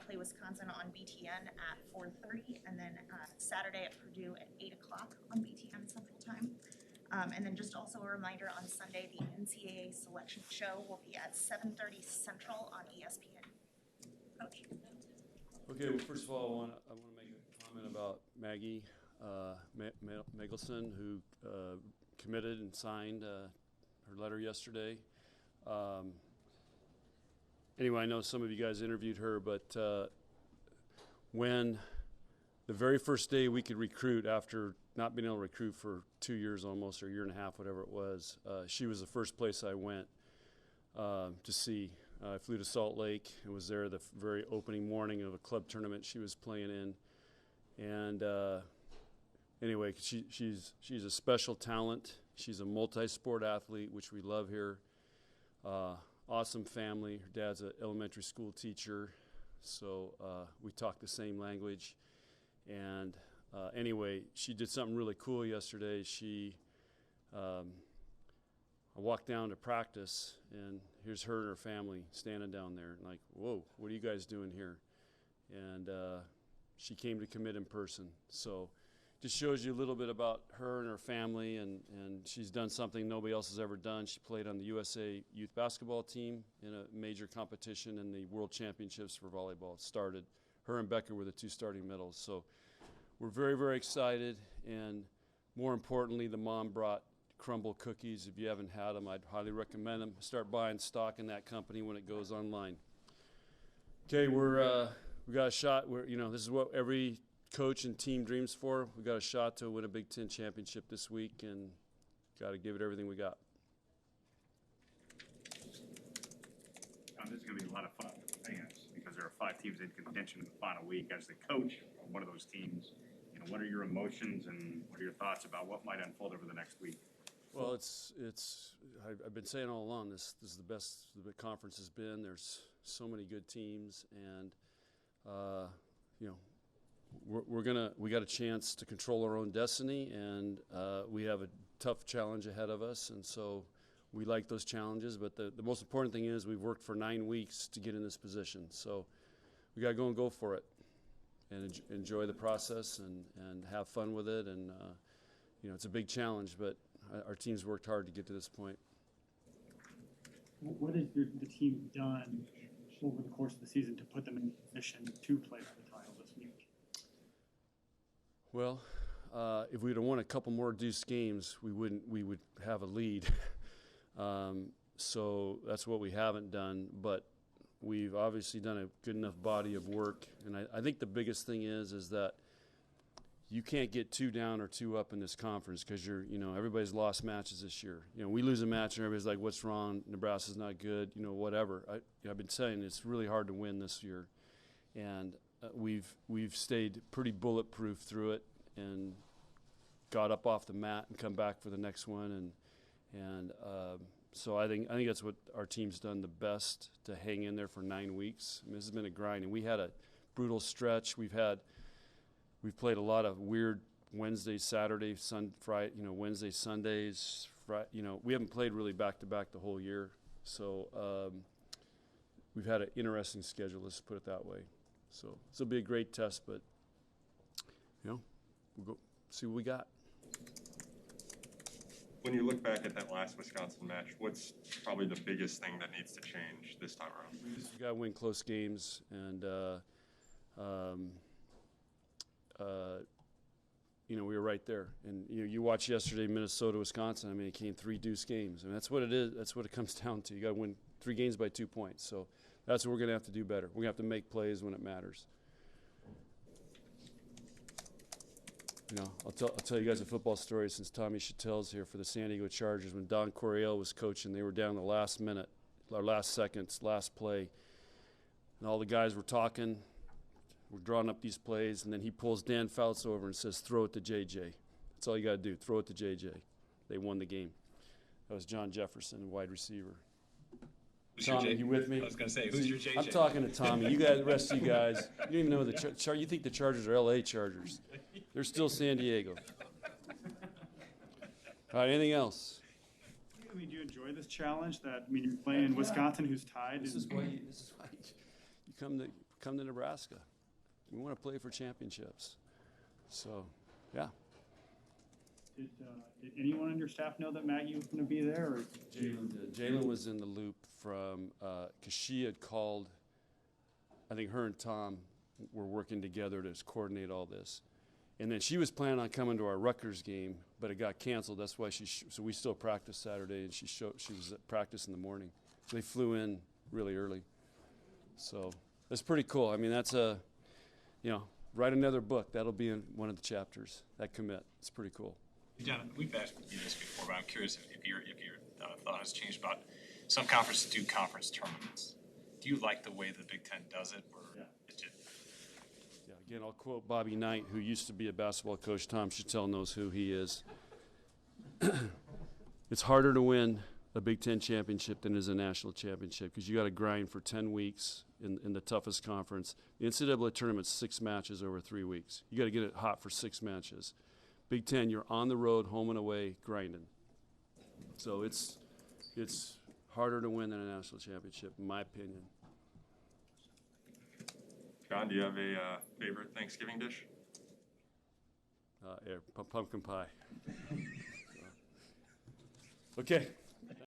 play Wisconsin on BTN at 4:30, and then Saturday at Purdue at 8 o'clock on BTN Central Time. And then just also a reminder, on Sunday, the NCAA selection show will be at 7:30 Central on ESPN. Coach. Okay, well, first of all, I want to make a comment about Maggie Megelson, who committed and signed her letter yesterday. Anyway, I know some of you guys interviewed her, but when the very first day we could recruit, after not being able to recruit for 2 years almost, or a year and a half, whatever it was, she was the first place I went to see. I flew to Salt Lake and was there the very opening morning of a club tournament she was playing in. And anyway, she's a special talent. She's a multi-sport athlete, which we love here. Awesome family. Her dad's an elementary school teacher, so we talk the same language. And anyway, she did something really cool yesterday. I walked down to practice, and here's her and her family standing down there. Like, whoa, what are you guys doing here? And she came to commit in person. So just shows you a little bit about her and her family, and she's done something nobody else has ever done. She played on the USA youth basketball team in a major competition in the World Championships for volleyball. It started. Her and Becker were the two starting medals. So we're very, very excited, and more importantly, the mom brought crumble cookies. If you haven't had them, I'd highly recommend them. Start buying stock in that company when it goes online. Okay, we got a shot. This is what every coach and team dreams for. We got a shot to win a Big Ten championship this week, and got to give it everything we got. This is going to be a lot of fun for fans because there are 5 teams in contention in the final week. As the coach of one of those teams, what are your emotions and what are your thoughts about what might unfold over the next week? Well, I've been saying all along, this is the best the conference has been. There's so many good teams, and we got a chance to control our own destiny, and we have a tough challenge ahead of us, and so we like those challenges. But the most important thing is we've worked for 9 weeks to get in this position, so we got to go for it and enjoy the process and have fun with it. And it's a big challenge, but our team's worked hard to get to this point. What has the team done over the course of the season to put them in position to play for the title this week? Well, if we'd have won a couple more deuce games, we would have a lead. So that's what we haven't done, but we've obviously done a good enough body of work. And I think the biggest thing is that you can't get 2 down or 2 up in this conference because everybody's lost matches this year. We lose a match and everybody's like, what's wrong? Nebraska's not good, whatever. I've been saying it's really hard to win this year. And we've stayed pretty bulletproof through it and got up off the mat and come back for the next one. And so I think that's what our team's done the best, to hang in there for 9 weeks. I mean, this has been a grind, and we had a brutal stretch. We've played a lot of weird Wednesday, Saturday, Friday, Wednesday, Sundays. We haven't played really back-to-back the whole year. So we've had an interesting schedule, let's put it that way. So this will be a great test, but, we'll go see what we got. When you look back at that last Wisconsin match, what's probably the biggest thing that needs to change this time around? We got to win close games, and we were right there. And you watch yesterday, Minnesota, Wisconsin. I mean, it came 3 deuce games. I mean, that's what it is. That's what it comes down to. You got to win 3 games by 2 points. So that's what we're going to have to do better. We're going to have to make plays when it matters. I'll tell you guys a football story since Tommy Chattel's here for the San Diego Chargers. When Don Coryell was coaching, they were down the last minute, or last seconds, last play. And all the guys were talking. We're drawing up these plays, and then he pulls Dan Fouts over and says, throw it to JJ. That's all you got to do, throw it to JJ. They won the game. That was John Jefferson, wide receiver. Tommy, you with me? I was going to say, who's your JJ? I'm talking to Tommy. You guys, the rest of you guys, you don't even know the you think the Chargers are L.A. Chargers. They're still San Diego. All right, anything else? Do you enjoy this challenge? You're playing Wisconsin, who's tied. This is why you come to Nebraska. We want to play for championships. So, yeah. Did anyone on your staff know that Maggie was going to be there? Or Jalen was in the loop from, because she had called, I think her and Tom were working together to coordinate all this. And then she was planning on coming to our Rutgers game, but it got canceled. That's why so we still practiced Saturday, and she was at practice in the morning. So they flew in really early. So that's pretty cool. I mean, that's write another book. That'll be in one of the chapters, that commit. It's pretty cool. John, we've asked you this before, but I'm curious if your thought has changed about some conferences do conference tournaments. Do you like the way the Big Ten does it, or Yeah, again, I'll quote Bobby Knight, who used to be a basketball coach. Tom Chattel knows who he is. It's harder to win a Big Ten championship than it is a national championship because you got to grind for 10 weeks in the toughest conference. The NCAA tournament's 6 matches over 3 weeks. You got to get it hot for 6 matches. Big Ten, you're on the road, home and away, grinding. So it's harder to win than a national championship, in my opinion. John, do you have a favorite Thanksgiving dish? Pumpkin pie. Okay,